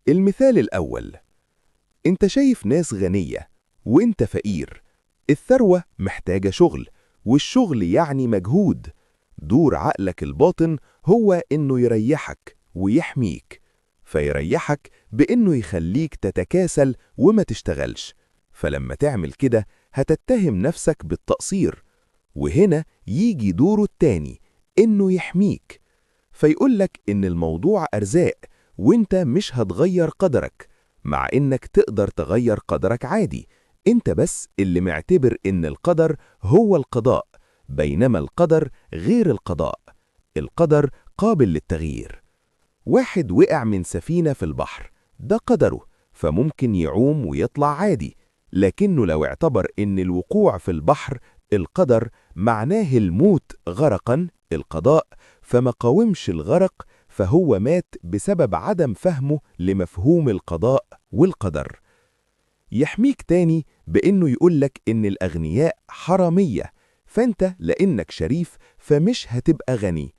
المثال الأول: انت شايف ناس غنية وانت فقير. الثروة محتاجة شغل، والشغل يعني مجهود. دور عقلك الباطن هو إنه يريحك ويحميك، فيريحك بإنه يخليك تتكاسل وما تشتغلش. فلما تعمل كده هتتهم نفسك بالتقصير، وهنا يجي دوره التاني، إنه يحميك. فيقولك إن الموضوع أرزاق، وإنت مش هتغير قدرك، مع إنك تقدر تغير قدرك عادي. إنت بس اللي معتبر إن القدر هو القضاء، بينما القدر غير القضاء. القدر قابل للتغيير. واحد وقع من سفينة في البحر، ده قدره، فممكن يعوم ويطلع عادي. لكنه لو اعتبر إن الوقوع في البحر القدر، معناه الموت غرقا القضاء، فما قاومش الغرق، فهو مات بسبب عدم فهمه لمفهوم القضاء والقدر. يحميك تاني بإنه يقولك إن الأغنياء حرامية، فأنت لأنك شريف فمش هتبقى غني،